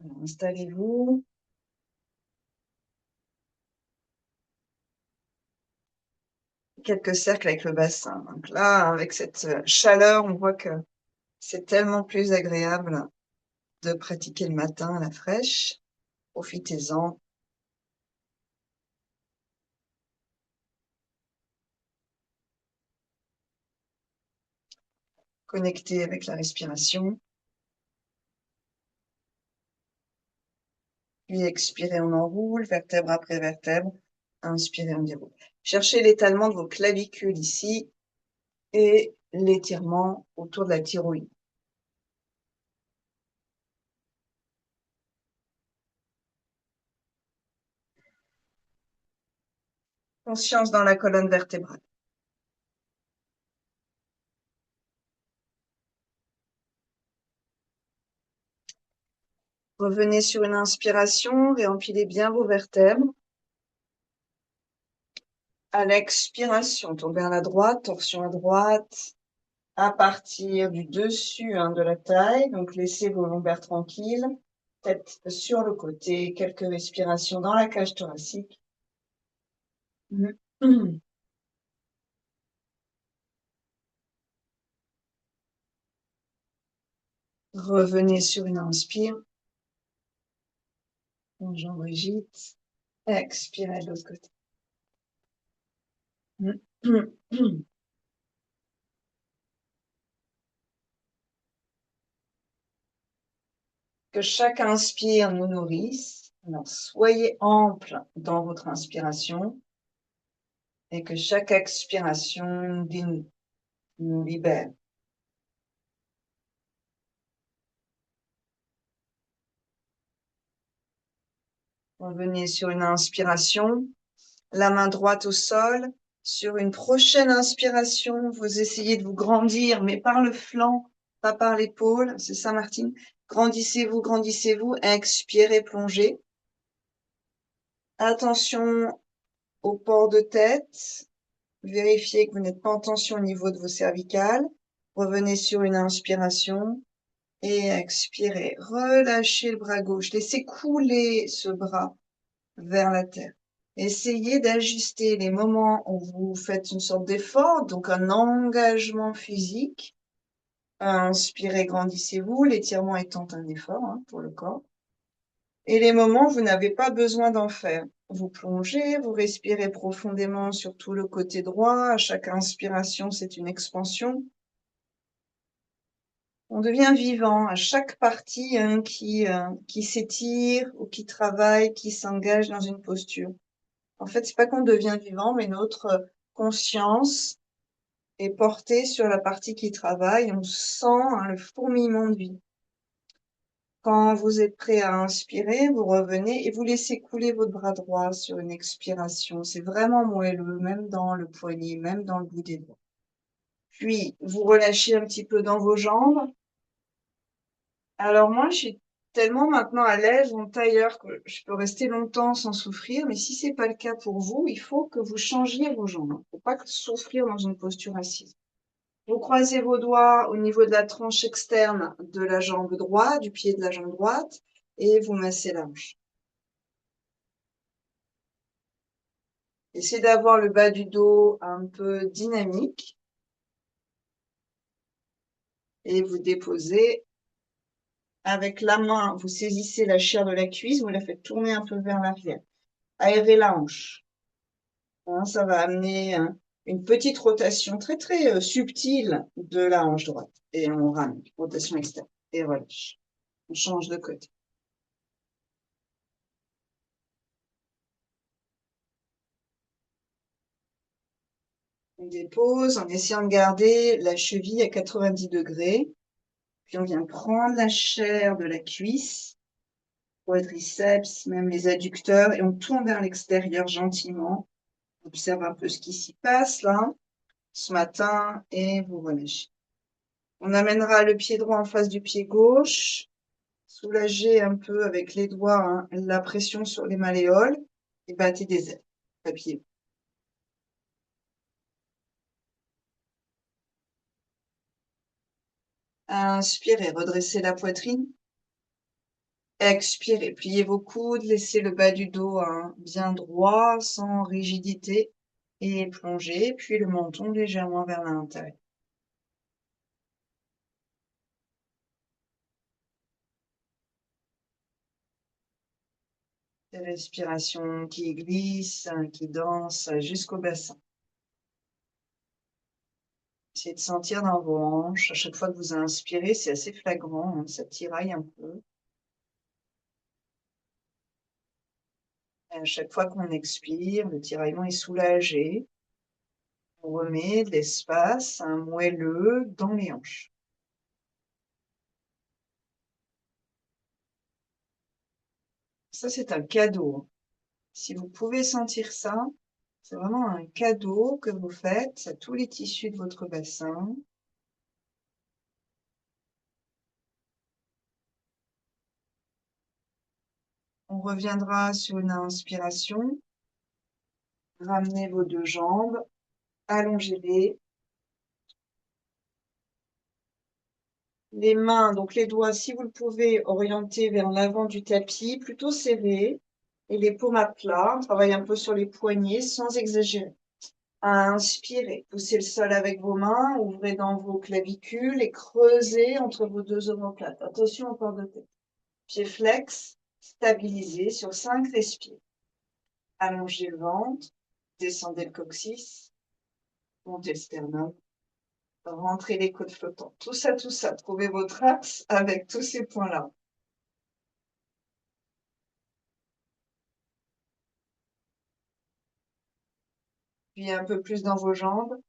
Alors, installez-vous. Quelques cercles avec le bassin. Donc là, avec cette chaleur, on voit que c'est tellement plus agréable de pratiquer le matin à la fraîche. Profitez-en. Connectez avec la respiration. Puis expirez, on enroule, vertèbre après vertèbre. Inspirez, on déroule. Cherchez l'étalement de vos clavicules ici et l'étirement autour de la thyroïde. Conscience dans la colonne vertébrale. Revenez sur une inspiration, réempilez bien vos vertèbres. À l'expiration, tombez vers la droite, torsion à droite, à partir du dessus de la taille. Donc, laissez vos lombaires tranquilles, tête sur le côté, quelques respirations dans la cage thoracique. Revenez sur une inspire. Jambe rigide. Expirez de l'autre côté. Que chaque inspire nous nourrisse. Alors, soyez ample dans votre inspiration et que chaque expiration nous libère. Revenez sur une inspiration, la main droite au sol. Sur une prochaine inspiration, vous essayez de vous grandir, mais par le flanc, pas par l'épaule. C'est ça, Martine. Grandissez-vous, grandissez-vous. Expirez, plongez. Attention au port de tête. Vérifiez que vous n'êtes pas en tension au niveau de vos cervicales. Revenez sur une inspiration et expirez. Relâchez le bras gauche. Laissez couler ce bras vers la terre. Essayez d'ajuster les moments où vous faites une sorte d'effort, donc un engagement physique. Inspirez, grandissez-vous, l'étirement étant un effort pour le corps. Et les moments où vous n'avez pas besoin d'en faire. Vous plongez, vous respirez profondément sur tout le côté droit. À chaque inspiration, c'est une expansion. On devient vivant à chaque partie qui s'étire ou qui travaille, qui s'engage dans une posture. En fait, c'est pas qu'on devient vivant, mais notre conscience est portée sur la partie qui travaille. On sent le fourmillement de vie. Quand vous êtes prêt à inspirer, vous revenez et vous laissez couler votre bras droit sur une expiration. C'est vraiment moelleux, même dans le poignet, même dans le bout des doigts. Puis, vous relâchez un petit peu dans vos jambes. Alors moi, je suis tellement maintenant à l'aise en tailleur que je peux rester longtemps sans souffrir, mais si c'est pas le cas pour vous, il faut que vous changiez vos jambes. Il ne faut pas souffrir dans une posture assise. Vous croisez vos doigts au niveau de la tranche externe de la jambe droite, du pied de la jambe droite, et vous massez la hanche. Essayez d'avoir le bas du dos un peu dynamique et vous déposez avec la main, vous saisissez la chair de la cuisse, vous la faites tourner un peu vers l'arrière. Aérez la hanche. Ça va amener une petite rotation très très subtile de la hanche droite. Et on ramène, rotation externe. Et relâche. On change de côté. On dépose en essayant de garder la cheville à 90 degrés. Puis on vient prendre la chair de la cuisse, quadriceps, même les adducteurs, et on tourne vers l'extérieur gentiment. Observe un peu ce qui s'y passe là, ce matin, et vous relâchez. On amènera le pied droit en face du pied gauche. Soulagez un peu avec les doigts la pression sur les malléoles et battez des ailes. Papier. Inspirez, redressez la poitrine. Expirez, pliez vos coudes, laissez le bas du dos hein, bien droit, sans rigidité, et plongez, puis le menton légèrement vers l'intérieur. Des respirations qui glissent, qui dansent jusqu'au bassin. Essayez de sentir dans vos hanches. À chaque fois que vous inspirez, c'est assez flagrant, hein, ça tiraille un peu. Et à chaque fois qu'on expire, le tiraillement est soulagé. On remet de l'espace, un moelleux dans les hanches. Ça, c'est un cadeau. Si vous pouvez sentir ça, c'est vraiment un cadeau que vous faites à tous les tissus de votre bassin. On reviendra sur une inspiration. Ramenez vos deux jambes, allongez-les. Les mains, donc les doigts, si vous le pouvez, orienter vers l'avant du tapis, plutôt serrés. Et les paumes à plat, on travaille un peu sur les poignets sans exagérer. Inspirez, poussez le sol avec vos mains, ouvrez dans vos clavicules et creusez entre vos deux omoplates. Attention au corps de tête. Pieds flex, stabilisez sur 5 respires. Allongez le ventre, descendez le coccyx, montez le sternum, rentrez les côtes flottantes. Tout ça, trouvez votre axe avec tous ces points-là. Puis un peu plus dans vos jambes.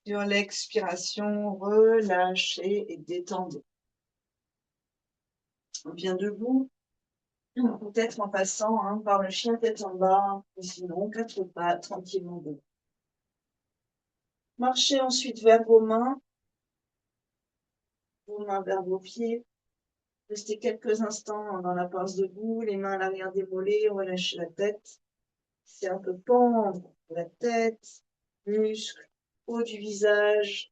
Sur l'expiration, relâchez et détendez. On vient debout, peut-être en passant hein, par le chien tête en bas, ou sinon quatre pas tranquillement debout. Marchez ensuite vers vos mains vers vos pieds. Restez quelques instants dans la pince debout, les mains à l'arrière des mollets, relâchez la tête. C'est un peu pendre la tête, muscles, haut du visage,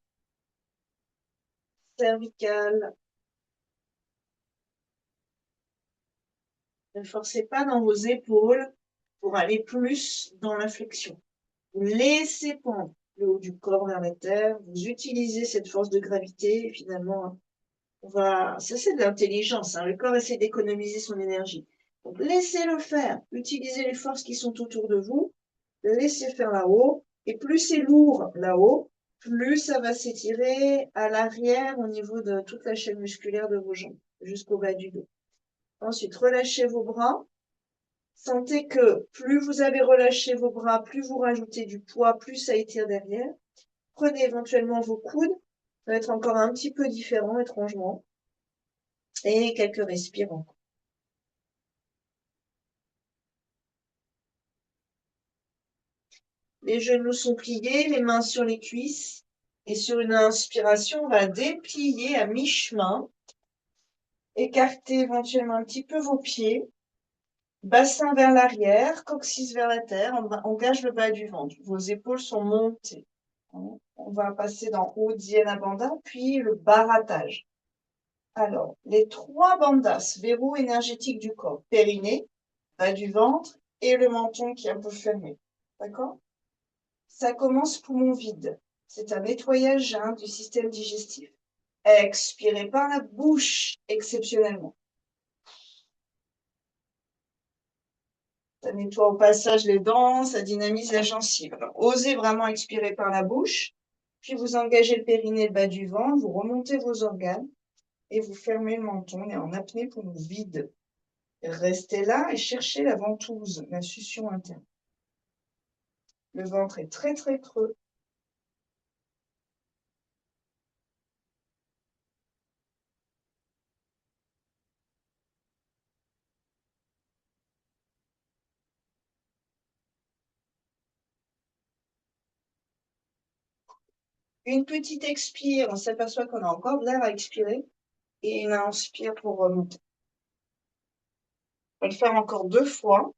cervical. Ne forcez pas dans vos épaules pour aller plus dans la flexion. Vous laissez pendre le haut du corps vers la terre, vous utilisez cette force de gravité et finalement, ça c'est de l'intelligence, hein. Le corps essaie d'économiser son énergie. Donc laissez-le faire, utilisez les forces qui sont autour de vous, laissez faire là-haut, et plus c'est lourd là-haut, plus ça va s'étirer à l'arrière au niveau de toute la chaîne musculaire de vos jambes, jusqu'au bas du dos. Ensuite, relâchez vos bras. Sentez que plus vous avez relâché vos bras, plus vous rajoutez du poids, plus ça étire derrière. Prenez éventuellement vos coudes. Ça va être encore un petit peu différent, étrangement. Et quelques respirants. Les genoux sont pliés, les mains sur les cuisses. Et sur une inspiration, on va déplier à mi-chemin. Écartez éventuellement un petit peu vos pieds. Bassin vers l'arrière, coccyx vers la terre. On engage le bas du ventre. Vos épaules sont montées. On va passer dans Uddiyana Bandha, puis le barattage. Alors, les 3 bandhas, verrou énergétique du corps, périnée, bas du ventre et le menton qui est un peu fermé. D'accord? Ça commence poumon vide. C'est un nettoyage hein, du système digestif. Expirez par la bouche exceptionnellement. Ça nettoie au passage les dents, ça dynamise la gencive. Alors, osez vraiment expirer par la bouche, puis vous engagez le périnée et le bas du ventre, vous remontez vos organes et vous fermez le menton. On est en apnée poumon vide. Restez là et cherchez la ventouse, la succion interne. Le ventre est très très creux. Une petite expire, on s'aperçoit qu'on a encore de l'air à expirer. Et une inspire pour remonter. On va le faire encore 2 fois.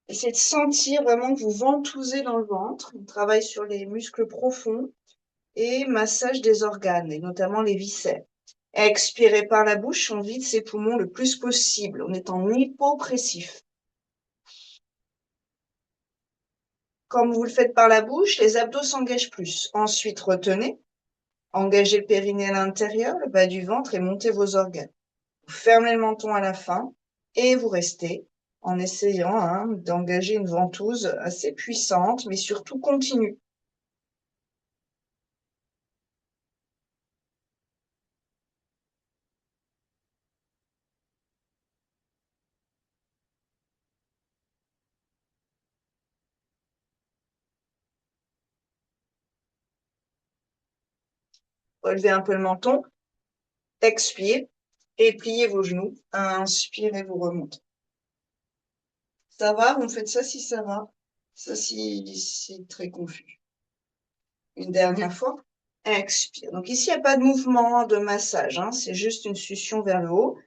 Essayez de sentir vraiment que vous ventousez dans le ventre. On travaille sur les muscles profonds. et massage des organes, et notamment les viscères. Expirez par la bouche, on vide ses poumons le plus possible. On est en hypopressif. Comme vous le faites par la bouche, les abdos s'engagent plus. Ensuite, retenez. Engagez le périnée à l'intérieur, le bas du ventre et montez vos organes. Vous fermez le menton à la fin et vous restez en essayant d'engager une ventouse assez puissante, mais surtout continue. Relevez un peu le menton, expirez et pliez vos genoux. Inspirez, vous remontez. Ça va? Vous me faites ça si ça va. Ça si c'est très confus. Une dernière fois. Expire. Donc ici, il n'y a pas de mouvement de massage, hein, c'est juste une succion vers le haut.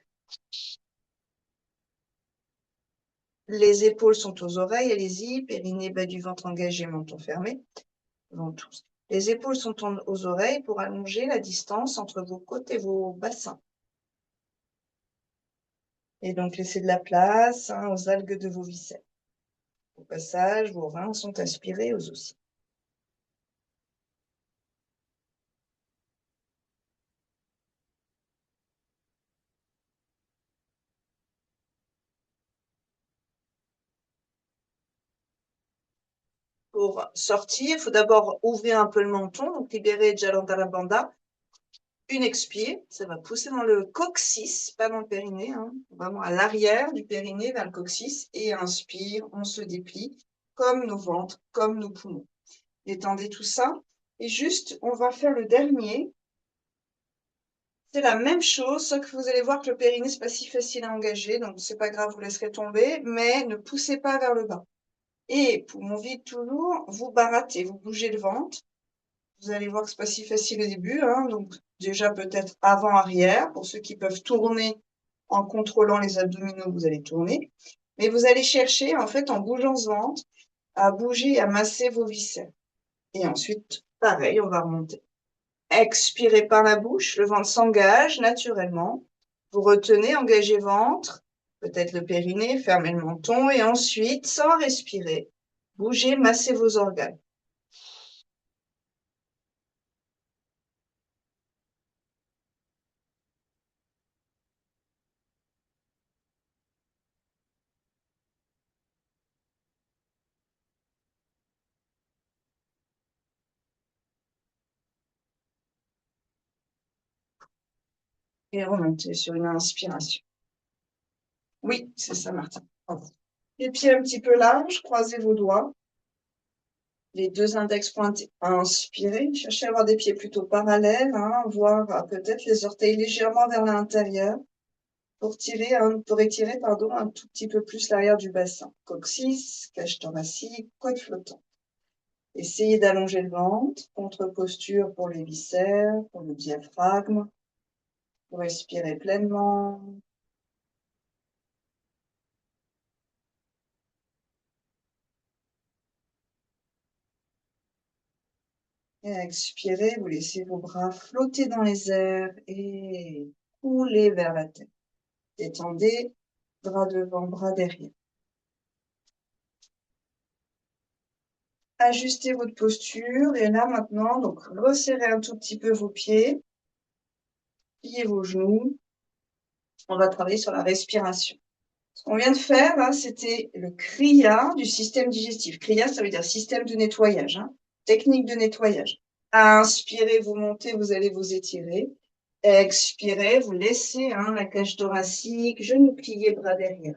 Les épaules sont aux oreilles, allez-y. Périnée, bas du ventre engagé, menton fermé. Ventouse. Les épaules sont aux oreilles pour allonger la distance entre vos côtes et vos bassins. Et donc, laissez de la place aux algues de vos viscères. Au passage, vos reins sont aspirés aux os. Pour sortir, il faut d'abord ouvrir un peu le menton, donc libérer Jalandhara Bandha. Une expire, ça va pousser dans le coccyx, pas dans le périnée, vraiment à l'arrière du périnée vers le coccyx. Et inspire, on se déplie, comme nos ventres, comme nos poumons. Détendez tout ça. Et juste, on va faire le dernier. C'est la même chose, sauf que vous allez voir que le périnée, c'est pas si facile à engager, donc c'est pas grave, vous laisserez tomber, mais ne poussez pas vers le bas. Et poumon vide toujours, vous barattez, vous bougez le ventre. Vous allez voir que c'est pas si facile au début, donc déjà peut-être avant-arrière, pour ceux qui peuvent tourner en contrôlant les abdominaux, vous allez tourner. Mais vous allez chercher, en fait, en bougeant ce ventre, à bouger, à masser vos viscères. Et ensuite, pareil, on va remonter. Expirez par la bouche, le ventre s'engage naturellement. Vous retenez, engagez ventre, peut-être le périnée, fermez le menton, et ensuite, sans respirer, bougez, massez vos organes. Et remontez sur une inspiration. Oui, c'est ça, Martin. Les pieds un petit peu larges, croisez vos doigts. Les deux index pointés. Inspirez, cherchez à avoir des pieds plutôt parallèles, voire peut-être les orteils légèrement vers l'intérieur pour étirer, un tout petit peu plus l'arrière du bassin. Coccyx, cage thoracique, côte flottante. Essayez d'allonger le ventre, contre-posture pour les viscères, pour le diaphragme. Vous respirez pleinement. Et expirez, vous laissez vos bras flotter dans les airs et couler vers la tête. Détendez, bras devant, bras derrière. Ajustez votre posture et là maintenant, donc resserrez un tout petit peu vos pieds, pliez vos genoux. On va travailler sur la respiration. Ce qu'on vient de faire, là, c'était le Kriya du système digestif. Kriya, ça veut dire système de nettoyage, technique de nettoyage. Inspirez, vous montez, vous allez vous étirer. Expirez, vous laissez la cage thoracique, genoux pliés, bras derrière.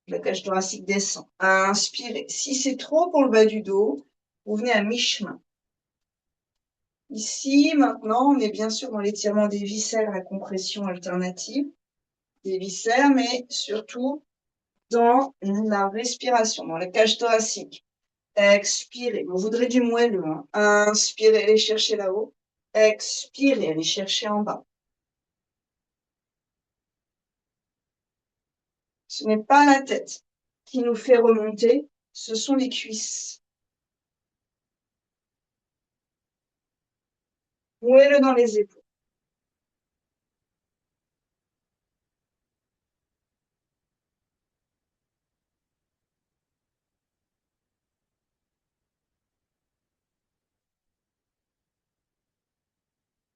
La cage thoracique descend. Inspirez. Si c'est trop pour le bas du dos, vous venez à mi-chemin. Ici, maintenant, on est bien sûr dans l'étirement des viscères à compression alternative, des viscères, mais surtout dans la respiration, dans la cage thoracique. Expirez. Vous voudrez du moelleux. Inspirez, allez chercher là-haut. Expirez, allez chercher en bas. Ce n'est pas la tête qui nous fait remonter, ce sont les cuisses. Nouez-le dans les épaules.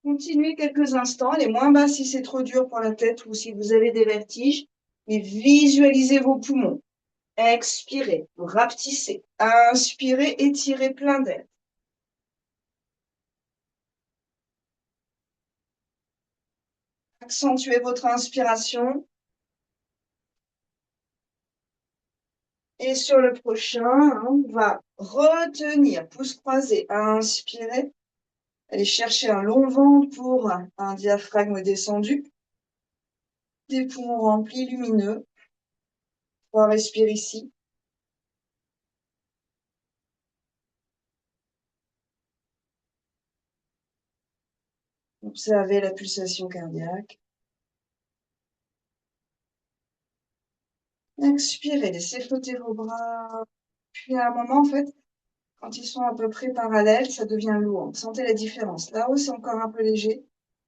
Continuez quelques instants. Elle est moins bas si c'est trop dur pour la tête ou si vous avez des vertiges. Et visualisez vos poumons. Expirez, vous rapetissez. Inspirez, étirez plein d'air. Accentuez votre inspiration. Et sur le prochain, on va retenir, pouce croisé. Inspirez. Allez chercher un long ventre pour un diaphragme descendu. Des poumons remplis, lumineux. On va respirer ici. Observez la pulsation cardiaque. Expirez, laissez flotter vos bras. Puis à un moment, en fait, quand ils sont à peu près parallèles, ça devient lourd. Sentez la différence. Là-haut, c'est encore un peu léger.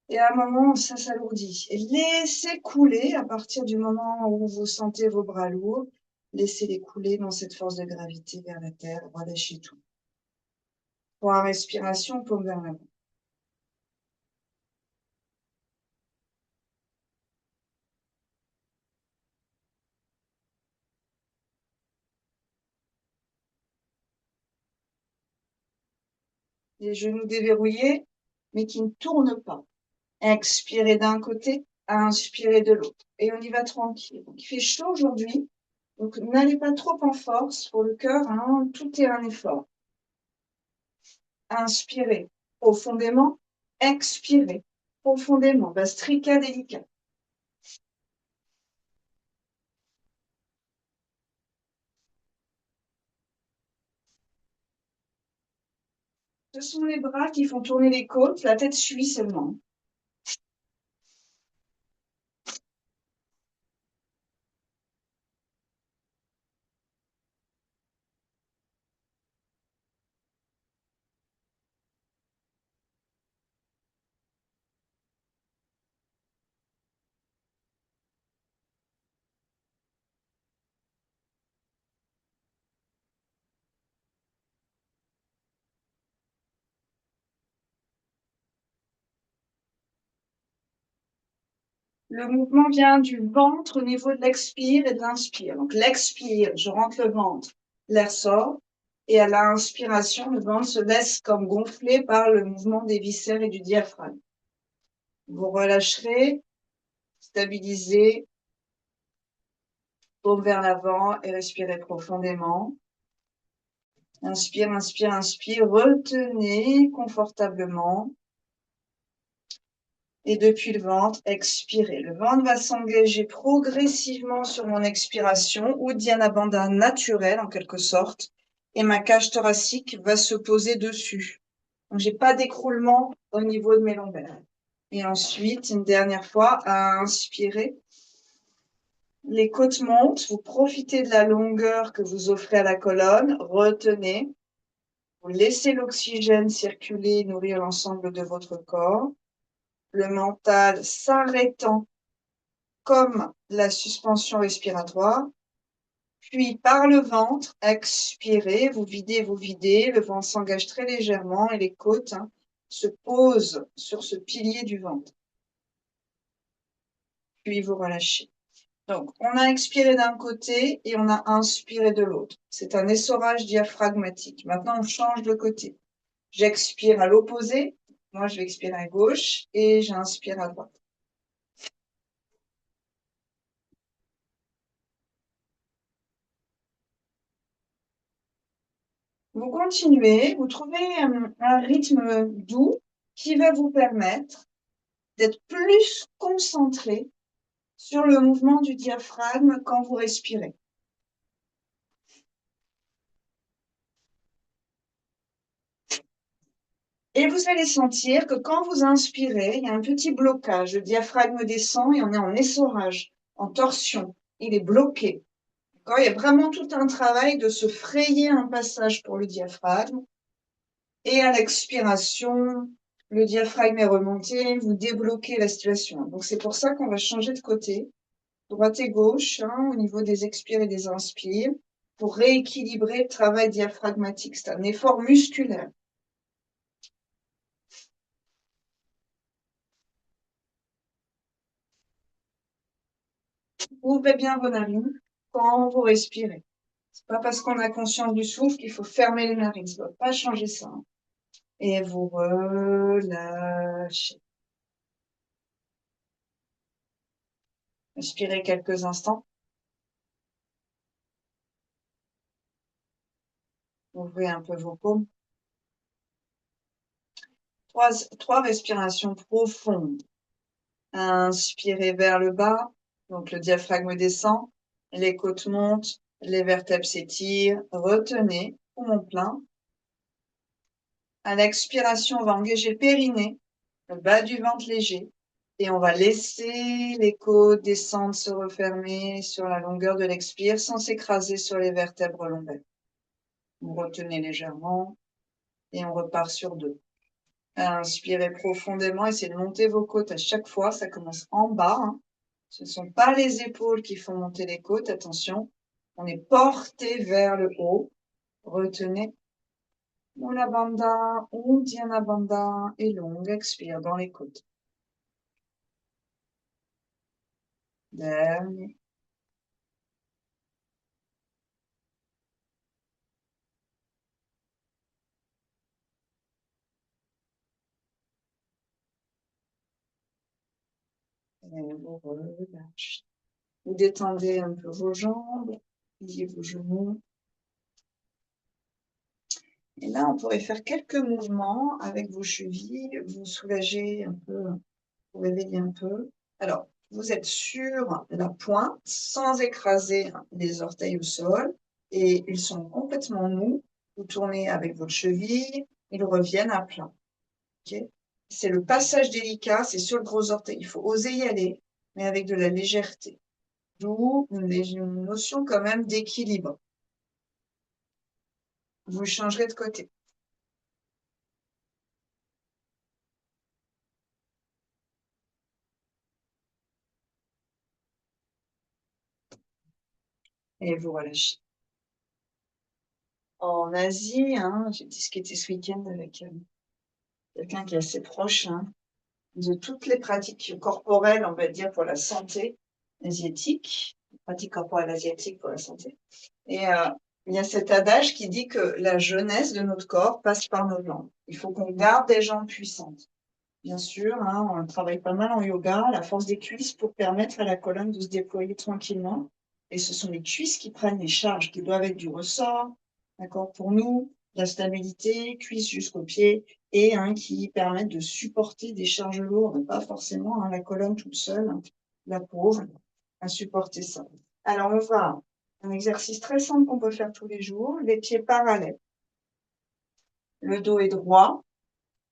Et à un moment, ça s'alourdit. Et laissez couler à partir du moment où vous sentez vos bras lourds. Laissez-les couler dans cette force de gravité vers la terre. Relâchez tout. Pour la respiration, paume vers l'avant. Les genoux déverrouillés, mais qui ne tournent pas. Expirez d'un côté, inspirez de l'autre. Et on y va tranquille. Donc, il fait chaud aujourd'hui. Donc, n'allez pas trop en force pour le cœur. Tout est un effort. Inspirez profondément. Expirez profondément. Bastrika délicat. Ce sont les bras qui font tourner les côtes. La tête suit seulement. Le mouvement vient du ventre au niveau de l'expire et de l'inspire. Donc, l'expire, je rentre le ventre, l'air sort. Et à l'inspiration, le ventre se laisse comme gonfler par le mouvement des viscères et du diaphragme. Vous relâcherez, stabilisez, paume vers l'avant et respirez profondément. Inspire, inspire, inspire. Retenez confortablement. Et depuis le ventre, expirez. Le ventre va s'engager progressivement sur mon expiration, ou Dhyana Bandha naturel en quelque sorte, et ma cage thoracique va se poser dessus. Donc, j'ai pas d'écroulement au niveau de mes lombaires. Et ensuite, une dernière fois, à inspirer. Les côtes montent, vous profitez de la longueur que vous offrez à la colonne, retenez, vous laissez l'oxygène circuler, nourrir l'ensemble de votre corps. Le mental s'arrêtant comme la suspension respiratoire, puis par le ventre, expirez, vous videz, le ventre s'engage très légèrement et les côtes se posent sur ce pilier du ventre. Puis vous relâchez. Donc, on a expiré d'un côté et on a inspiré de l'autre. C'est un essorage diaphragmatique. Maintenant, on change de côté. J'expire à l'opposé. Moi, je vais expirer à gauche et j'inspire à droite. Vous continuez, vous trouvez un rythme doux qui va vous permettre d'être plus concentré sur le mouvement du diaphragme quand vous respirez. Et vous allez sentir que quand vous inspirez, il y a un petit blocage. Le diaphragme descend et on est en essorage, en torsion. Il est bloqué. Il y a vraiment tout un travail de se frayer un passage pour le diaphragme. Et à l'expiration, Le diaphragme est remonté, vous débloquez la situation. Donc, c'est pour ça qu'on va changer de côté, droite et gauche, hein, au niveau des expires et des inspires, pour rééquilibrer le travail diaphragmatique. C'est un effort musculaire. Ouvrez bien vos narines quand vous respirez. C'est pas parce qu'on a conscience du souffle qu'il faut fermer les narines. Ça ne va pas changer ça, hein. Et vous relâchez. Respirez quelques instants. Ouvrez un peu vos paumes. Trois respirations profondes. Inspirez vers le bas, donc le diaphragme descend, les côtes montent, les vertèbres s'étirent. Retenez, poumon plein. À l'expiration, on va engager le périnée, le bas du ventre léger, et on va laisser les côtes descendre, se refermer sur la longueur de l'expire sans s'écraser sur les vertèbres lombaires. Vous retenez légèrement et on repart sur deux. Inspirez profondément, essayez de monter vos côtes à chaque fois. Ça commence en bas, hein. Ce ne sont pas les épaules qui font monter les côtes, attention. On est porté vers le haut. Retenez. Mula Bandha, Uddiyana Bandha et longue expire dans les côtes. Dernier. Et vous relâchez. Vous détendez un peu vos jambes, pliez vos genoux. Et là, on pourrait faire quelques mouvements avec vos chevilles, vous soulager un peu, vous réveiller un peu. Alors, vous êtes sur la pointe sans écraser les orteils au sol et ils sont complètement nus. Vous tournez avec votre cheville, ils reviennent à plat. Okay, c'est le passage délicat, c'est sur le gros orteil. Il faut oser y aller, mais avec de la légèreté. D'où une notion quand même d'équilibre. Vous changerez de côté. Et vous relâchez. En Asie, hein, j'ai discuté ce week-end avec quelqu'un qui est assez proche, hein, de toutes les pratiques corporelles, on va dire, pour la santé asiatique, pratiques corporelles asiatiques pour la santé. Et il y a cet adage qui dit que la jeunesse de notre corps passe par nos jambes. Il faut qu'on garde des jambes puissantes. Bien sûr, hein, on travaille pas mal en yoga, la force des cuisses pour permettre à la colonne de se déployer tranquillement. Et ce sont les cuisses qui prennent les charges, qui doivent être du ressort, d'accord, pour nous, la stabilité, cuisses jusqu'aux pieds, et qui permettent de supporter des charges lourdes, pas forcément la colonne toute seule, la pauvre, à supporter ça. Alors on va, un exercice très simple qu'on peut faire tous les jours, les pieds parallèles. Le dos est droit,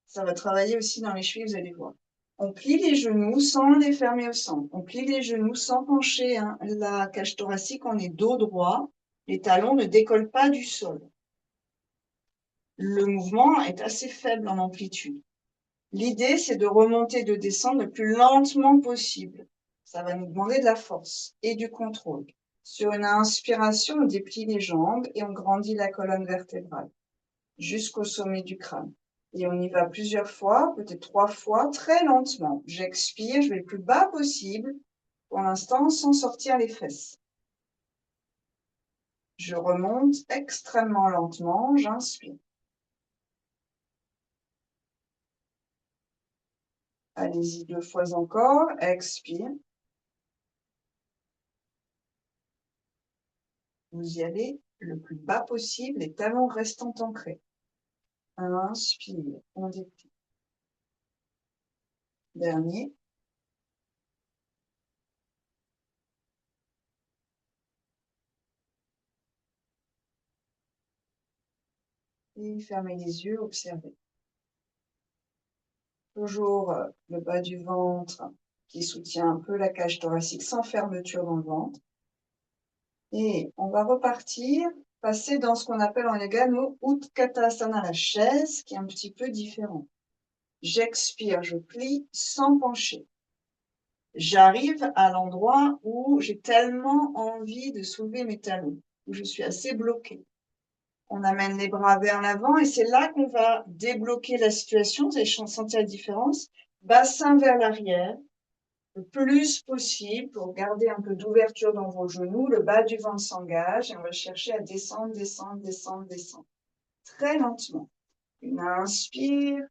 ça va travailler aussi dans les chevilles, vous allez voir. On plie les genoux sans les fermer au centre. On plie les genoux sans pencher la cage thoracique, on est dos droit. Les talons ne décollent pas du sol. Le mouvement est assez faible en amplitude. L'idée, c'est de remonter, de descendre le plus lentement possible. Ça va nous demander de la force et du contrôle. Sur une inspiration, on déplie les jambes et on grandit la colonne vertébrale jusqu'au sommet du crâne. Et on y va plusieurs fois, peut-être 3 fois, très lentement. J'expire, je vais le plus bas possible, pour l'instant, sans sortir les fesses. Je remonte extrêmement lentement, j'inspire. Allez-y 2 fois encore, expire. Vous y allez le plus bas possible, les talons restant ancrés. Inspire, on déplie. Dernier. Et fermez les yeux, observez. Toujours le bas du ventre qui soutient un peu la cage thoracique sans fermeture dans le ventre. Et on va repartir, passer dans ce qu'on appelle en yoga, nous, Utkatasana, la chaise, qui est un petit peu différent. J'expire, je plie sans pencher. J'arrive à l'endroit où j'ai tellement envie de soulever mes talons, où je suis assez bloquée. On amène les bras vers l'avant et c'est là qu'on va débloquer la situation. Vous allez sentir la différence. Bassin vers l'arrière, le plus possible pour garder un peu d'ouverture dans vos genoux. Le bas du ventre s'engage et on va chercher à descendre, descendre, descendre, descendre. Très lentement. Une inspire,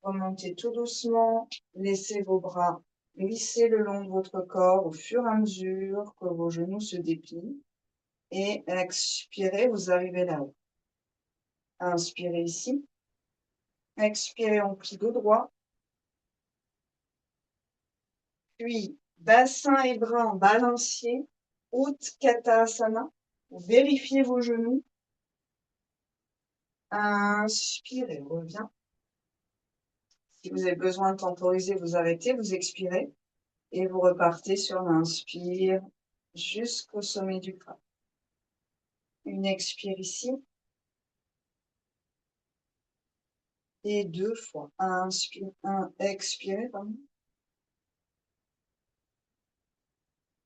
remontez tout doucement, laissez vos bras glisser le long de votre corps au fur et à mesure que vos genoux se déplient. Et expirez, vous arrivez là-haut. Inspirez ici. Expirez, on plie dos droit. Puis, bassin et bras en balancier. Utkatasana. Vérifiez vos genoux. Inspirez, revient. Si vous avez besoin de temporiser, vous arrêtez, vous expirez. Et vous repartez sur l'inspire jusqu'au sommet du crâne. Une expire ici. Et 2 fois. Inspire, expirez, pardon.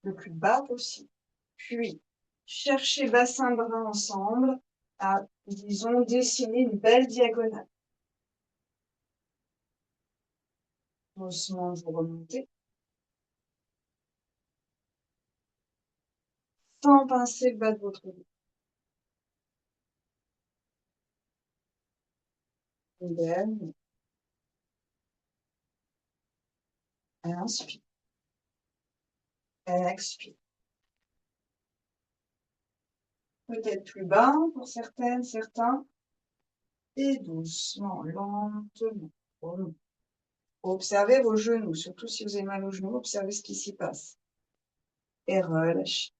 Le plus bas possible. Puis, cherchez bassin bras ensemble à, disons, dessiner une belle diagonale. Doucement, vous remontez. Sans pincer le bas de votre dos. Belle. Inspire. Expire. Peut-être plus bas pour certaines, certains. Et doucement, lentement. Remontez. Observez vos genoux, surtout si vous avez mal aux genoux, observez ce qui s'y passe. Et relâchez.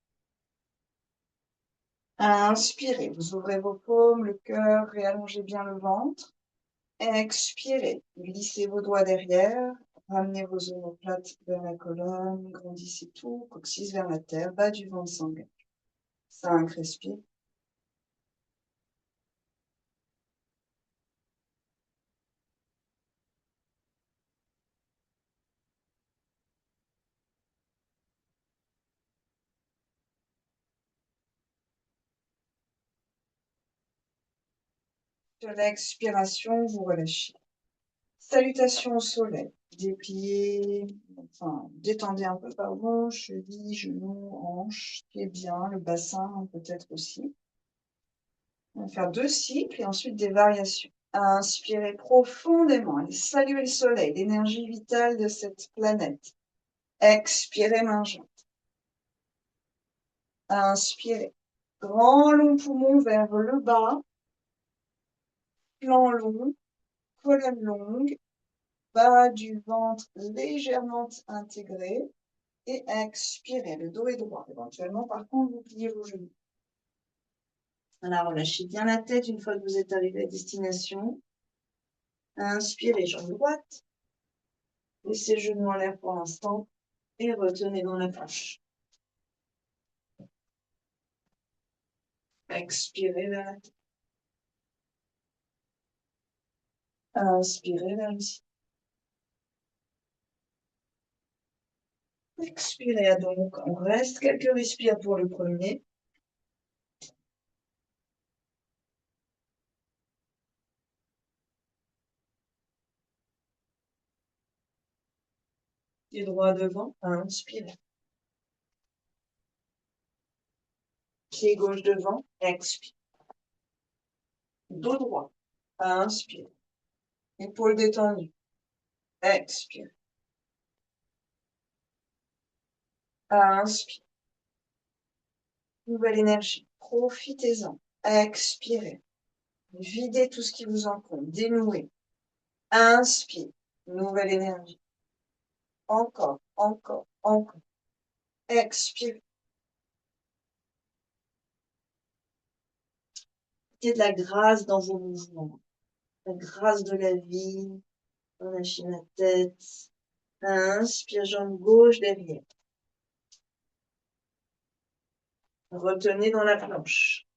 Inspirez, vous ouvrez vos paumes, le cœur, réallongez bien le ventre. Expirez, glissez vos doigts derrière, ramenez vos omoplates vers la colonne, grandissez tout, coccyx vers la terre, bas du ventre s'engage. 5, respire. Sur l'expiration, vous relâchez. Salutations au soleil. Dépliez, enfin, détendez un peu, pardon, chevilles, genoux, hanches, pieds bien, le bassin peut-être aussi. On va faire 2 cycles et ensuite des variations. Inspirez profondément et saluez le soleil, l'énergie vitale de cette planète. Expirez, main jointe. Inspirez. Grand long poumon vers le bas. Flanc long, colonne longue, bas du ventre légèrement intégré. Et expirez, le dos est droit. Éventuellement, par contre, vous pliez vos genoux. Voilà, relâchez bien la tête une fois que vous êtes arrivé à destination. Inspirez, jambe droite. Laissez genoux en l'air pour l'instant et retenez dans la poche. Expirez vers la tête. Inspirez vers ici. Expirez, donc on reste quelques respires pour le premier. Pied droit devant, inspirez. Pied gauche devant, expire. Dos droit, inspire. Épaules détendues, expire. Inspire. Nouvelle énergie, profitez-en. Expirez. Videz tout ce qui vous encombre, dénouez. Inspire. Nouvelle énergie. Encore, encore, encore. Expire. Mettez de la grâce dans vos mouvements. La grâce de la vie. Relâchez la tête. Inspire, jambe gauche derrière. Retenez dans la planche.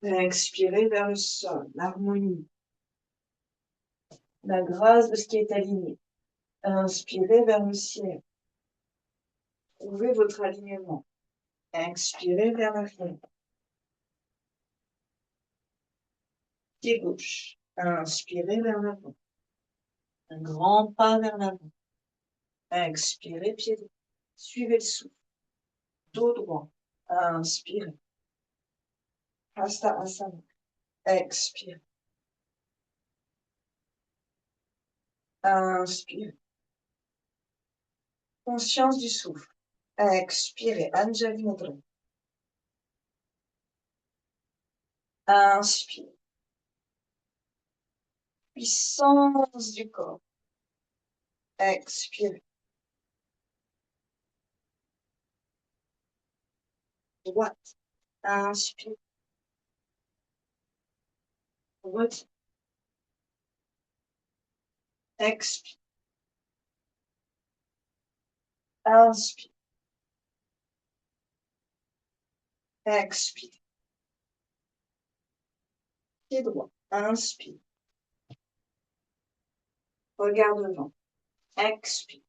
Expirez vers le sol, l'harmonie. la grâce de ce qui est aligné. Inspirez vers le ciel. Trouvez votre alignement. Expirez vers l'arrière. Pied gauche. Inspirez vers l'avant. Un grand pas vers l'avant. Expirez, pied droit. Suivez le souffle. Dos droit. Inspirez. Hasta asana. Expirez. Inspirez. Conscience du souffle. Expirez. Anjali Mudra. Inspire. Puissance du corps. Expirez. Droite. Inspire. Retire. Expire. Inspire. Expire. Pied droit. Inspire. Regard devant. Expire.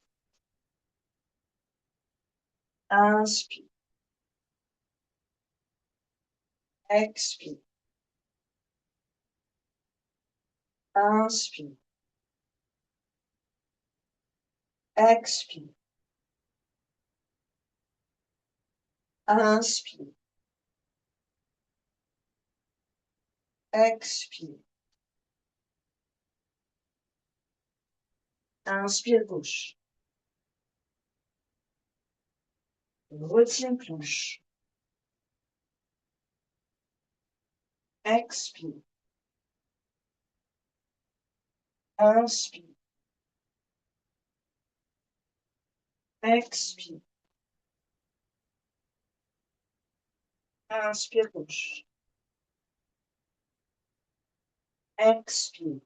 Inspire. Expire. Inspire. Expire. Inspire. Expire. Inspire gauche. Retiens planche. Expire. Inspire. Expire. Inspire gauche. Expire.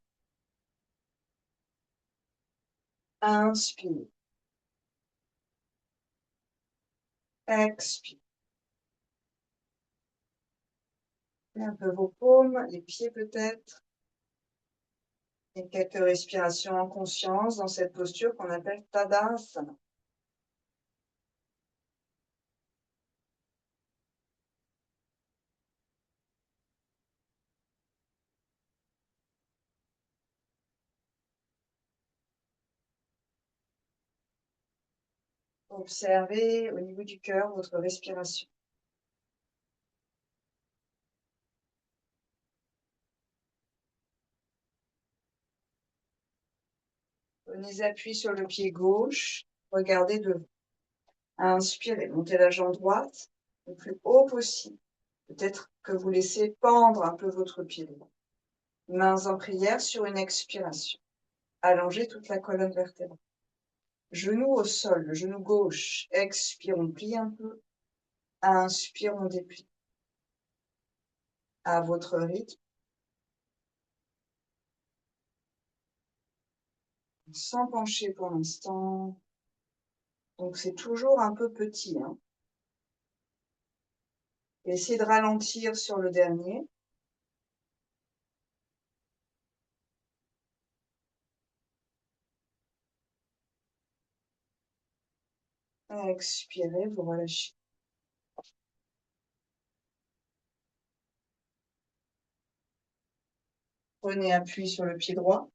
Inspire. Expire. Un peu vos paumes, les pieds peut-être. Et quelques respirations en conscience dans cette posture qu'on appelle Tadasana. Observez au niveau du cœur votre respiration. Prenez appui sur le pied gauche, regardez devant. Inspirez, montez la jambe droite le plus haut possible. Peut-être que vous laissez pendre un peu votre pied droit. Mains en prière sur une expiration. Allongez toute la colonne vertébrale. Genou au sol, le genou gauche. Expire, on plie un peu. Inspire, on déplie. À votre rythme. Sans pencher pour l'instant. Donc c'est toujours un peu petit. Essayez de ralentir sur le dernier. Expirez, vous relâchez. Prenez appui sur le pied droit.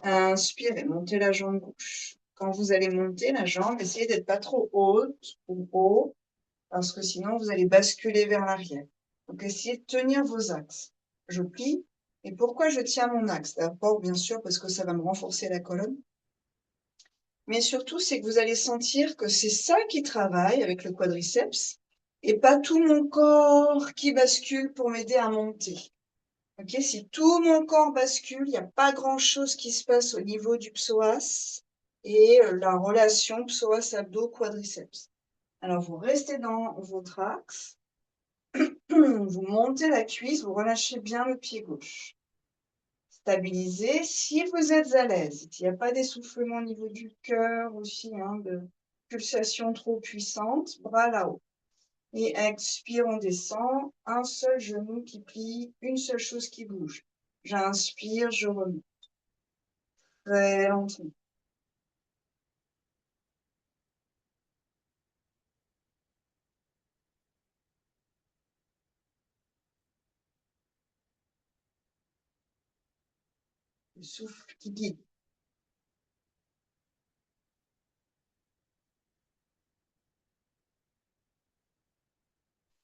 Inspirez, montez la jambe gauche. Quand vous allez monter la jambe, essayez d'être pas trop haute ou haut, parce que sinon vous allez basculer vers l'arrière. Donc essayez de tenir vos axes. Je plie. Et pourquoi je tiens mon axe? D'abord, bien sûr, parce que ça va me renforcer la colonne. Mais surtout, c'est que vous allez sentir que c'est ça qui travaille avec le quadriceps et pas tout mon corps qui bascule pour m'aider à monter. Ok, si tout mon corps bascule, il n'y a pas grand-chose qui se passe au niveau du psoas et la relation psoas-abdos-quadriceps. Alors, vous restez dans votre axe, vous montez la cuisse, vous relâchez bien le pied gauche. Stabilisez si vous êtes à l'aise. Il n'y a pas d'essoufflement au niveau du cœur aussi, de pulsation trop puissante, bras là-haut. Et expire, on descend, un seul genou qui plie, une seule chose qui bouge. J'inspire, je remonte. très lentement. Le souffle qui guide.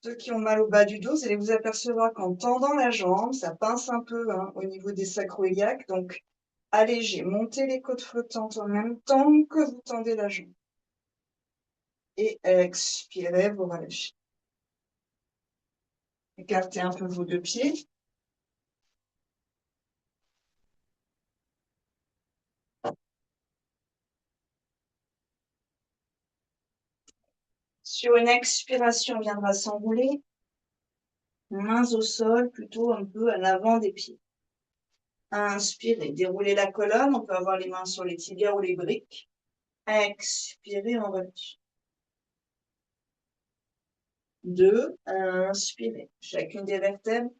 Ceux qui ont mal au bas du dos, vous allez vous apercevoir qu'en tendant la jambe, ça pince un peu hein, au niveau des sacro-iliaques. Donc, allégez, montez les côtes flottantes en même temps que vous tendez la jambe. Et expirez, vous relâchez. Écartez un peu vos deux pieds. Sur une expiration, on viendra s'enrouler. Mains au sol, plutôt un peu à l'avant des pieds. Inspirez, déroulez la colonne. On peut avoir les mains sur les tibias ou les briques. Expirez, on relâche. 2, inspirez. Chacune des vertèbres.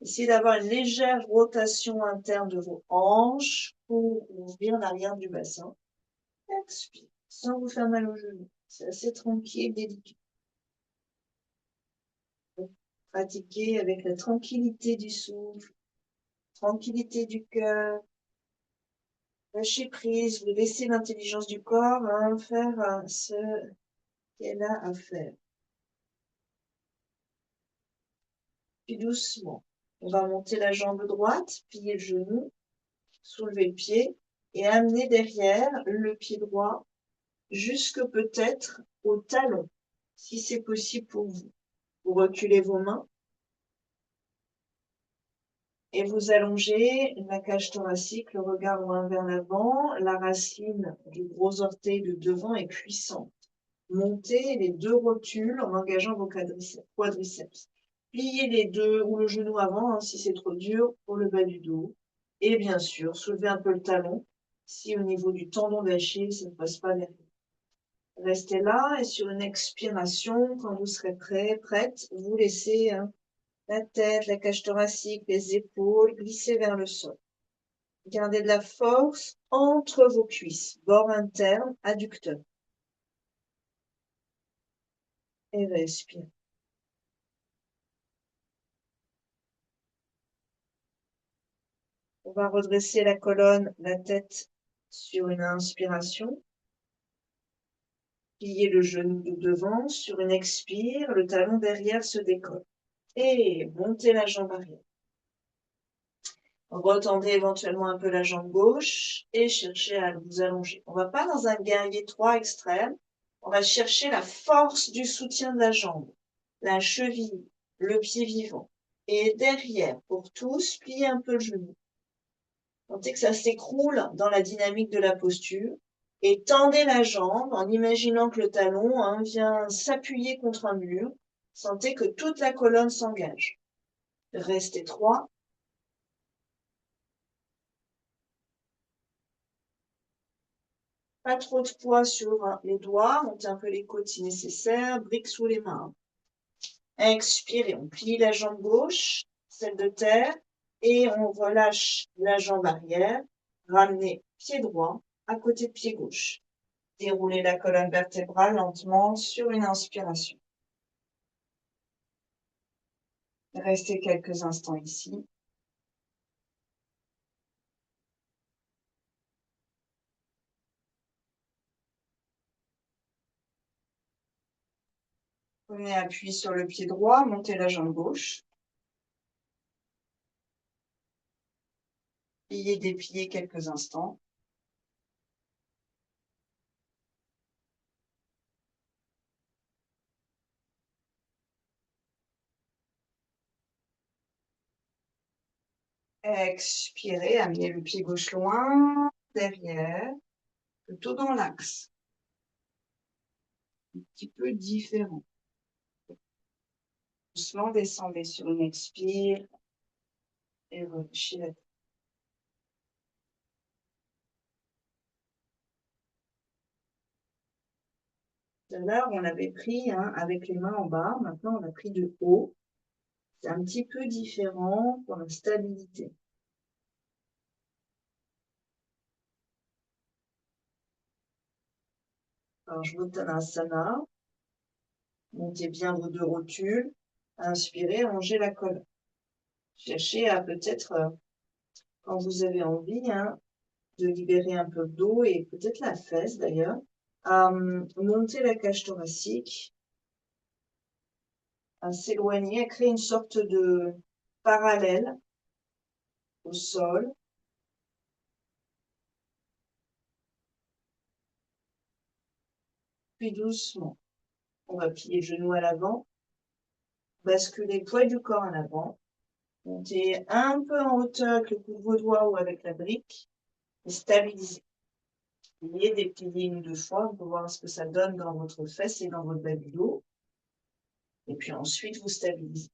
Essayez d'avoir une légère rotation interne de vos hanches pour ouvrir l'arrière du bassin. Expire, sans vous faire mal aux genoux. C'est assez tranquille, délicat. Pratiquez avec la tranquillité du souffle, tranquillité du cœur. Lâchez prise, vous laissez l'intelligence du corps faire ce qu'elle a à faire. Puis doucement, on va monter la jambe droite, plier le genou, soulever le pied et amener derrière le pied droit jusque peut-être au talon, si c'est possible pour vous. Vous reculez vos mains et vous allongez la cage thoracique, le regard loin vers l'avant, la racine du gros orteil de devant est puissante. Montez les deux rotules en engageant vos quadriceps. Pliez les deux ou le genou avant hein, si c'est trop dur pour le bas du dos. Et bien sûr, soulevez un peu le talon si au niveau du tendon d'Achille, ça ne passe pas derrière. Restez là et sur une expiration, quand vous serez prête, vous laissez la tête, la cage thoracique, les épaules glisser vers le sol. Gardez de la force entre vos cuisses, bord interne, adducteur. Et respire. On va redresser la colonne, la tête sur une inspiration. Pliez le genou de devant sur une expire, le talon derrière se décolle. Et montez la jambe arrière. Retendez éventuellement un peu la jambe gauche et cherchez à vous allonger. On ne va pas dans un guerrier 3 extrême. On va chercher la force du soutien de la jambe, la cheville, le pied vivant. Et derrière, pour tous, pliez un peu le genou. Sentez que ça s'écroule dans la dynamique de la posture. Et tendez la jambe en imaginant que le talon vient s'appuyer contre un mur. Sentez que toute la colonne s'engage. Restez droit. Pas trop de poids sur les doigts. Montez un peu les côtes si nécessaire. Briques sous les mains. Expirez. On plie la jambe gauche, celle de terre. Et on relâche la jambe arrière. Ramenez pied droit à côté de pied gauche. Déroulez la colonne vertébrale lentement sur une inspiration. Restez quelques instants ici. Prenez appui sur le pied droit, montez la jambe gauche. Pliez, dépliez quelques instants. Expirez, amenez le pied gauche loin, derrière, plutôt dans l'axe. Un petit peu différent. Doucement, descendez sur une expire et relâchez la tête. Tout à l'heure, on avait pris avec les mains en bas. Maintenant, on a pris de haut. C'est un petit peu différent pour la stabilité. Alors, je Uttanasana. Montez bien vos deux rotules. Inspirez, allongez la colonne. Cherchez à peut-être, quand vous avez envie, hein, de libérer un peu d'eau et peut-être la fesse d'ailleurs, à monter la cage thoracique, à s'éloigner, à créer une sorte de parallèle au sol. Puis doucement, on va plier le genou à l'avant, basculer le poids du corps en avant, monter un peu en hauteur avec le bout de vos doigts ou avec la brique, et stabiliser. Plier, déplier une ou deux fois pour voir ce que ça donne dans votre fesse et dans votre bas du dos. Et puis ensuite, vous stabilisez.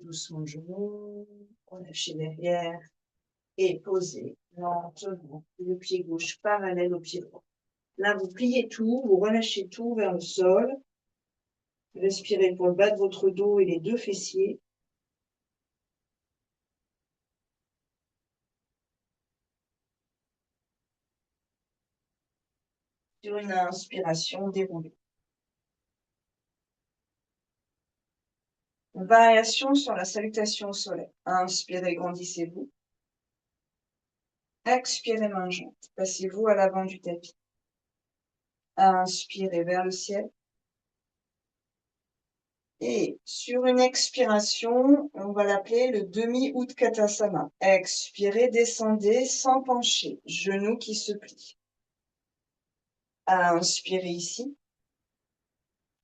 Doucement le genou, relâchez derrière et posez lentement le pied gauche parallèle au pied droit. Là, vous pliez tout, vous relâchez tout vers le sol. Respirez pour le bas de votre dos et les deux fessiers. Sur une inspiration, déroulez. Une variation sur la salutation au soleil. Inspirez, grandissez-vous. Expirez, main jointe. Passez-vous à l'avant du tapis. Inspirez vers le ciel. Et sur une expiration, on va l'appeler le demi-Utkatasana. Expirez, descendez sans pencher. Genou qui se plie. Inspirez ici.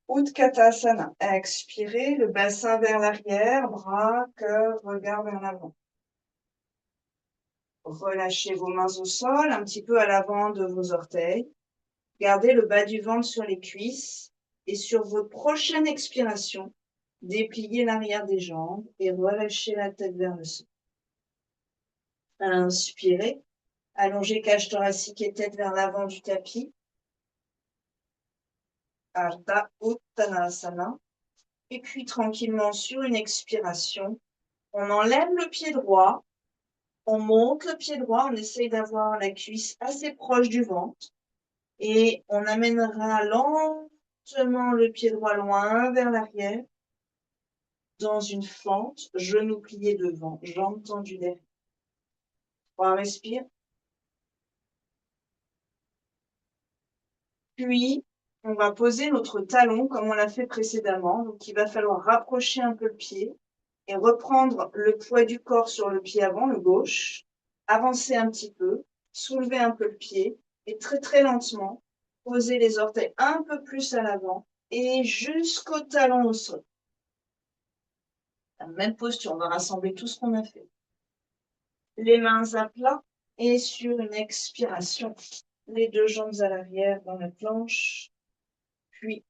Utkatasana. Expirez, le bassin vers l'arrière, bras, cœur, regard vers l'avant. Relâchez vos mains au sol, un petit peu à l'avant de vos orteils. Gardez le bas du ventre sur les cuisses. Et sur votre prochaine expiration, dépliez l'arrière des jambes et relâchez la tête vers le sol. Inspirez. Allongez cage thoracique et tête vers l'avant du tapis. Ardha Uttanasana. Et puis tranquillement sur une expiration, on enlève le pied droit, on monte le pied droit, on essaye d'avoir la cuisse assez proche du ventre et on amènera lentement le pied droit loin vers l'arrière dans une fente, genou plié devant, jambes tendues derrière. On respire. Puis, on va poser notre talon comme on l'a fait précédemment. Donc, il va falloir rapprocher un peu le pied et reprendre le poids du corps sur le pied avant, le gauche. Avancer un petit peu, soulever un peu le pied et très très lentement, poser les orteils un peu plus à l'avant et jusqu'au talon au sol. La même posture, on va rassembler tout ce qu'on a fait. Les mains à plat et sur une expiration, les deux jambes à l'arrière dans la planche. Puis,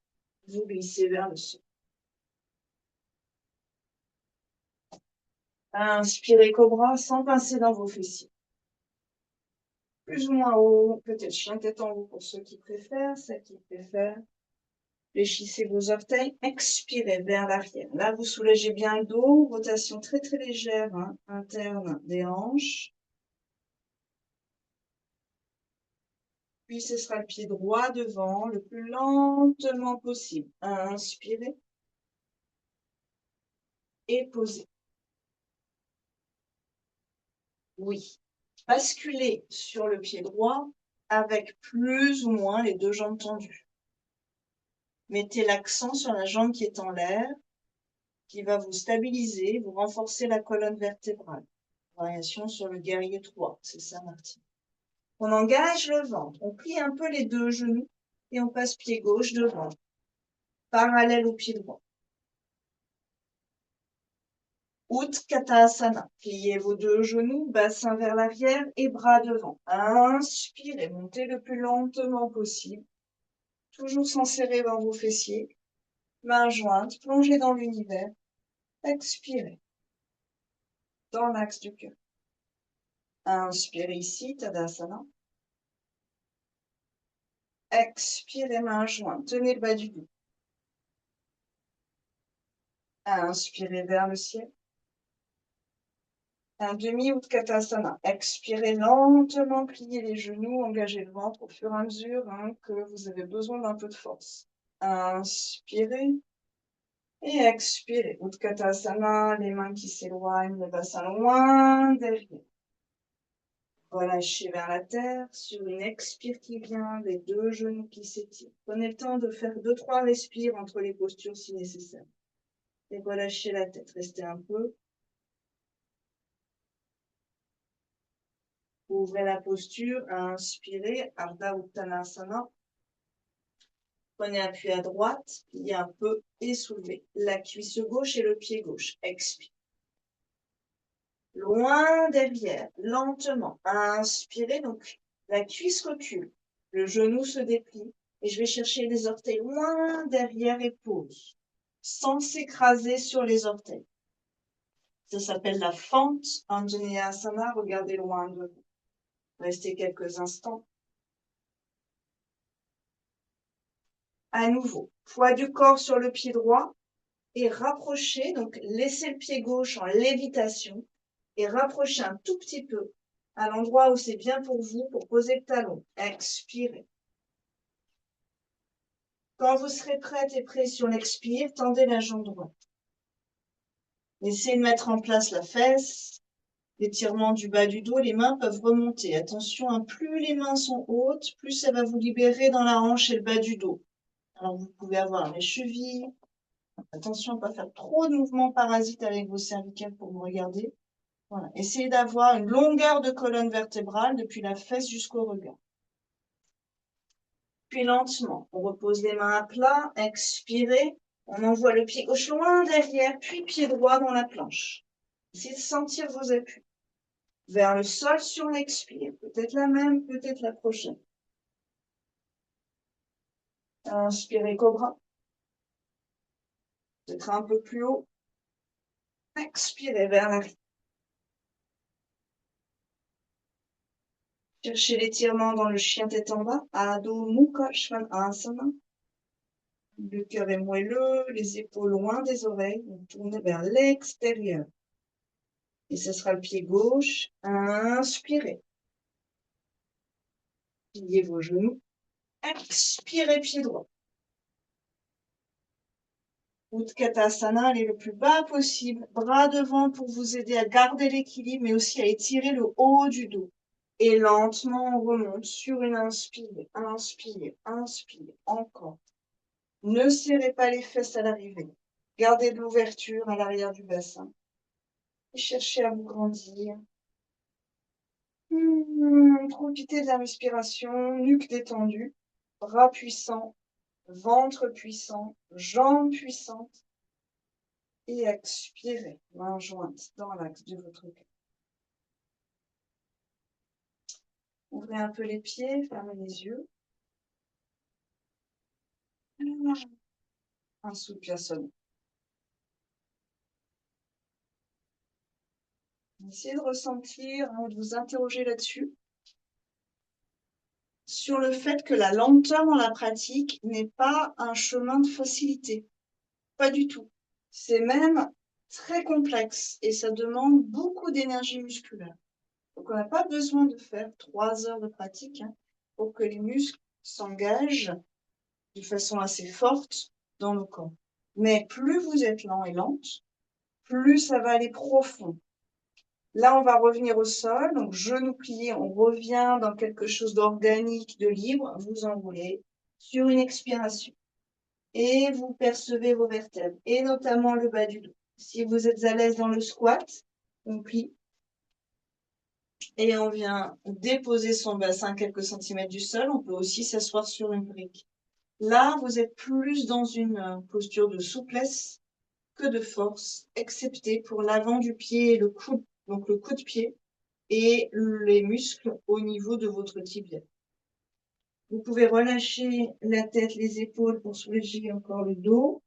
vous glissez vers le sol. Inspirez cobra sans pincer dans vos fessiers. Plus ou moins haut, peut-être chien tête en haut pour ceux qui préfèrent, celles qui préfèrent. Fléchissez vos orteils, expirez vers l'arrière. Là, vous soulagez bien le dos, rotation très très légère, hein, interne des hanches. Puis ce sera le pied droit devant, le plus lentement possible. Inspirez et posez. Oui. Basculez sur le pied droit avec plus ou moins les deux jambes tendues. Mettez l'accent sur la jambe qui est en l'air, qui va vous stabiliser, vous renforcer la colonne vertébrale. Variation sur le guerrier 3, c'est ça, Martine. On engage le ventre, on plie un peu les deux genoux et on passe pied gauche devant, parallèle au pied droit. Utkatasana. Pliez vos deux genoux, bassin vers l'arrière et bras devant. Inspirez, montez le plus lentement possible. Toujours sans serrer dans vos fessiers. Mains jointes, plongez dans l'univers. Expirez. Dans l'axe du cœur. Inspirez ici, Tadasana. Expirez, main jointe. Tenez le bas du dos. Inspirez vers le ciel. Un demi Utkatasana. Expirez lentement, pliez les genoux, engagez le ventre au fur et à mesure que vous avez besoin d'un peu de force. Inspirez et expirez. Utkatasana, les mains qui s'éloignent, le bassin loin derrière. Relâchez vers la terre sur une expire qui vient, les deux genoux qui s'étirent. Prenez le temps de faire 2-3 respires entre les postures si nécessaire. Et relâchez la tête, restez un peu. Ouvrez la posture, inspirez, Ardha Uttanasana. Prenez appui à droite, pliez un peu et soulevez la cuisse gauche et le pied gauche. Expire. Loin derrière, lentement. Inspirez, donc la cuisse recule, le genou se déplie et je vais chercher les orteils loin derrière et pose, sans s'écraser sur les orteils. Ça s'appelle la fente Anjaneyasana. Regardez loin de vous. Restez quelques instants. À nouveau, poids du corps sur le pied droit et rapprochez, donc laissez le pied gauche en lévitation et rapprochez un tout petit peu à l'endroit où c'est bien pour vous pour poser le talon. Expirez. Quand vous serez prête et prêt sur l'expire, tendez la jambe droite. Essayez de mettre en place la fesse, l'étirement du bas du dos, les mains peuvent remonter. Attention, plus les mains sont hautes, plus ça va vous libérer dans la hanche et le bas du dos. Alors vous pouvez avoir les chevilles. Attention à ne pas faire trop de mouvements parasites avec vos cervicales pour vous regarder. Voilà. Essayez d'avoir une longueur de colonne vertébrale depuis la fesse jusqu'au regard. Puis lentement, on repose les mains à plat, expirez, on envoie le pied gauche loin derrière, puis pied droit dans la planche. Essayez de sentir vos appuis. Vers le sol sur l'expire, peut-être la même, peut-être la prochaine. Inspirez cobra. Peut-être un peu plus haut. Expirez vers l'arrière. Cherchez l'étirement dans le chien tête en bas. Adho Mukha Svanasana. Le cœur est moelleux, les épaules loin des oreilles. Vous tournez vers l'extérieur. Et ce sera le pied gauche. Inspirez. Pliez vos genoux. Expirez, pied droit. Utkatasana, allez le plus bas possible. Bras devant pour vous aider à garder l'équilibre, mais aussi à étirer le haut du dos. Et lentement, on remonte sur une inspire, inspire, inspire, encore. Ne serrez pas les fesses à l'arrivée. Gardez de l'ouverture à l'arrière du bassin. Et cherchez à vous grandir. Profitez de la respiration, nuque détendue, bras puissants, ventre puissant, jambes puissantes. Et expirez, main jointe dans l'axe de votre cœur. Ouvrez un peu les pieds, fermez les yeux. Un soupir sonore. Essayez de ressentir, de vous interroger là-dessus, sur le fait que la lenteur dans la pratique n'est pas un chemin de facilité. Pas du tout. C'est même très complexe et ça demande beaucoup d'énergie musculaire. Donc, on n'a pas besoin de faire 3 heures de pratique pour que les muscles s'engagent de façon assez forte dans le corps. Mais plus vous êtes lent et lente, plus ça va aller profond. Là, on va revenir au sol, donc genoux pliés, on revient dans quelque chose d'organique, de libre, vous enroulez sur une expiration. Et vous percevez vos vertèbres, et notamment le bas du dos. Si vous êtes à l'aise dans le squat, on plie. Et on vient déposer son bassin quelques centimètres du sol. On peut aussi s'asseoir sur une brique. Là, vous êtes plus dans une posture de souplesse que de force, excepté pour l'avant du pied et le coude, donc le coude de pied et les muscles au niveau de votre tibia. Vous pouvez relâcher la tête, les épaules pour soulager encore le dos.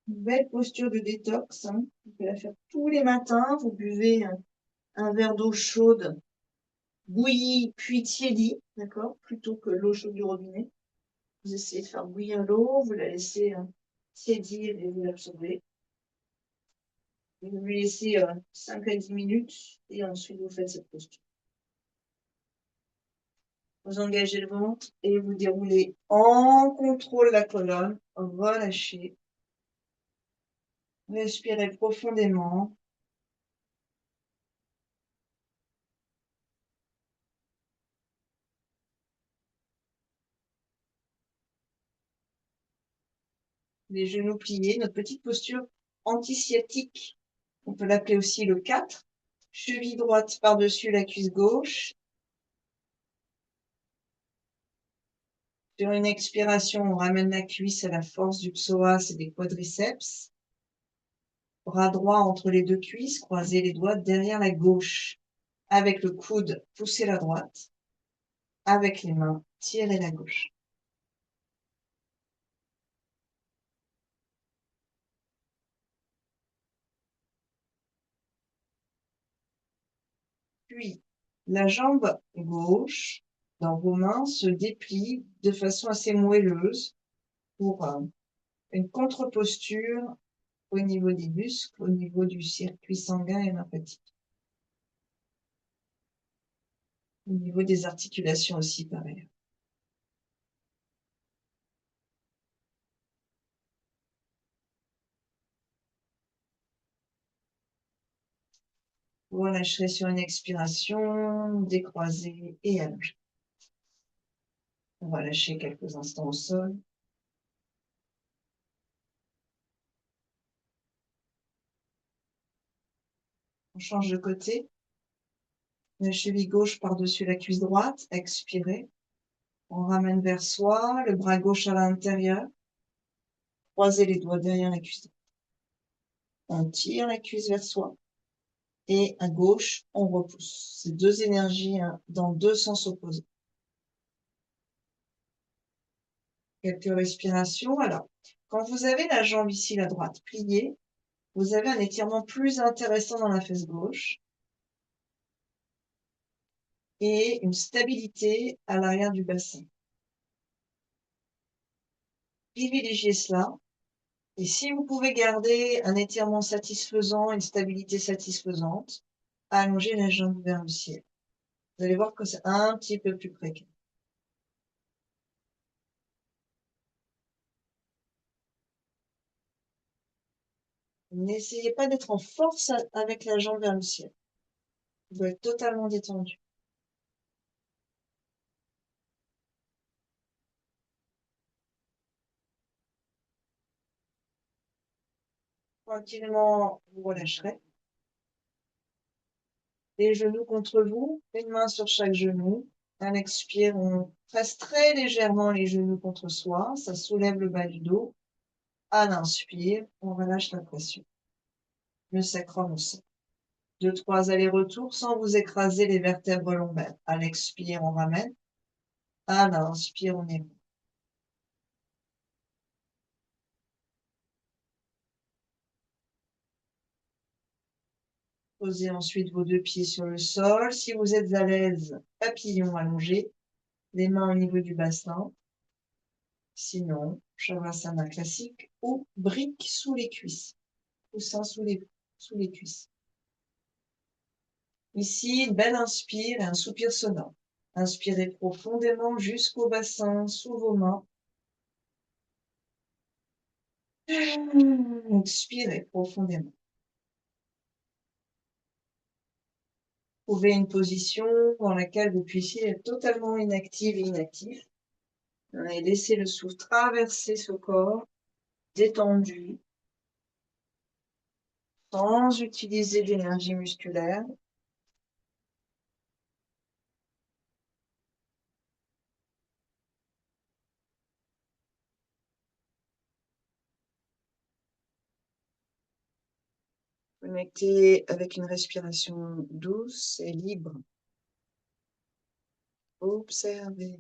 Une belle posture de détox. Vous pouvez la faire tous les matins. Vous buvez un verre d'eau chaude, bouillie puis tiédie, d'accord, plutôt que l'eau chaude du robinet. Vous essayez de faire bouillir l'eau, vous la laissez tiédir et vous l'absorbez. Vous lui laissez 5 à 10 minutes et ensuite vous faites cette posture. Vous engagez le ventre et vous déroulez en contrôle la colonne, relâchez. Respirez profondément. Les genoux pliés, notre petite posture anti-sciatique. On peut l'appeler aussi le 4. Cheville droite par-dessus la cuisse gauche. Sur une expiration, on ramène la cuisse à la force du psoas et des quadriceps. Bras droit entre les deux cuisses, croisez les doigts derrière la gauche. Avec le coude, poussez la droite. Avec les mains, tirez la gauche. Puis, la jambe gauche dans vos mains se déplie de façon assez moelleuse pour une contre-posture au niveau des muscles, au niveau du circuit sanguin et lymphatique. Au niveau des articulations aussi, pareil. Vous relâcherez sur une expiration, décroisez et allongez. On va lâcher quelques instants au sol. On change de côté. La cheville gauche par-dessus la cuisse droite. Expirez. On ramène vers soi, le bras gauche à l'intérieur. Croisez les doigts derrière la cuisse. On tire la cuisse vers soi. Et à gauche, on repousse. C'est deux énergies dans deux sens opposés. Quelques respirations. Alors, quand vous avez la jambe ici, la droite, pliée, vous avez un étirement plus intéressant dans la fesse gauche et une stabilité à l'arrière du bassin. Privilégiez cela. Et si vous pouvez garder un étirement satisfaisant, une stabilité satisfaisante, allongez la jambe vers le ciel. Vous allez voir que c'est un petit peu plus précaire. N'essayez pas d'être en force avec la jambe vers le ciel. Vous doit être totalement détendu. Tranquillement, vous relâcherez. Les genoux contre vous, une main sur chaque genou. À l'expire, on presse très légèrement les genoux contre soi. Ça soulève le bas du dos. À l'inspire, on relâche la pression. Le sacrum aussi. 2-3 allers-retours sans vous écraser les vertèbres lombaires. À l'expire, on ramène. À l'inspire, on écoute. Posez ensuite vos deux pieds sur le sol. Si vous êtes à l'aise, papillon allongé, les mains au niveau du bassin. Sinon, Shavasana classique ou brique sous les cuisses. Coussin sous les cuisses. Ici, une belle inspire et un soupir sonore. Inspirez profondément jusqu'au bassin, sous vos mains. Expirez profondément. Trouvez une position dans laquelle vous puissiez être totalement inactive et inactif. Et laissez le souffle traverser ce corps, détendu, sans utiliser d'énergie musculaire. Connectez avec une respiration douce et libre. Observez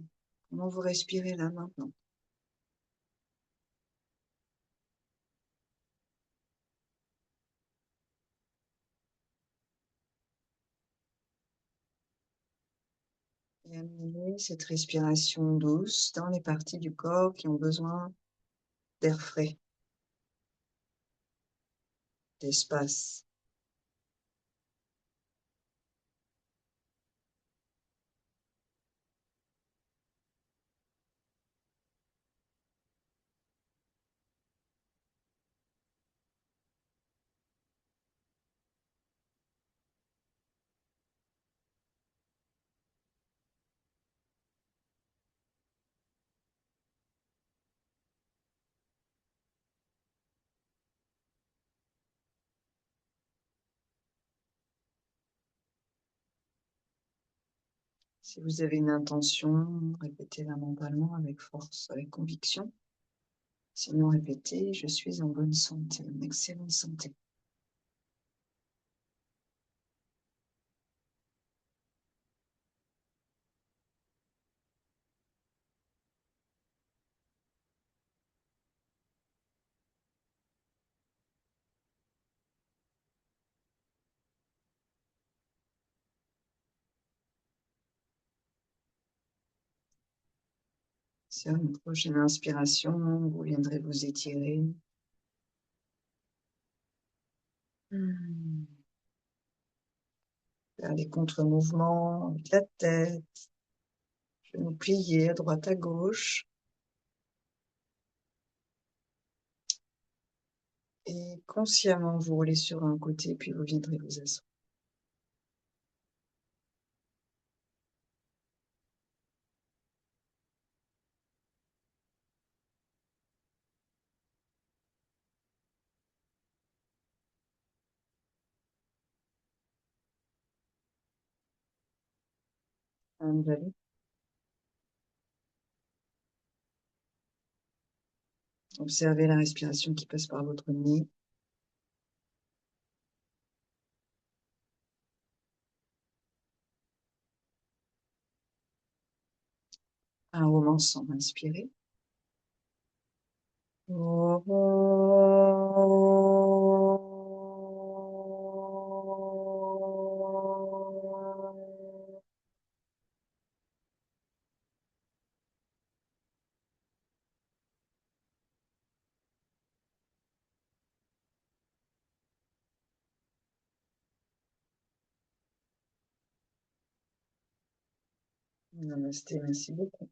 comment vous respirez là maintenant. Et amener cette respiration douce dans les parties du corps qui ont besoin d'air frais, d'espace. Si vous avez une intention, répétez-la mentalement avec force, avec conviction. Sinon, répétez, je suis en bonne santé, en excellente santé. Sur une prochaine inspiration, vous viendrez vous étirer. Faire les contre-mouvements avec la tête, genoux pliés à droite à gauche. Et consciemment, vous roulez sur un côté, puis vous viendrez vous asseoir. Allez. Observez la respiration qui passe par votre nez. Un moment sans inspirer. Namasté, merci beaucoup.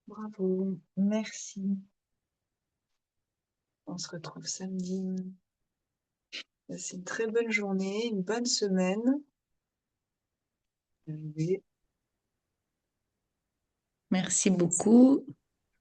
Bravo, merci. On se retrouve samedi. C'est une très bonne journée, une bonne semaine. Merci beaucoup.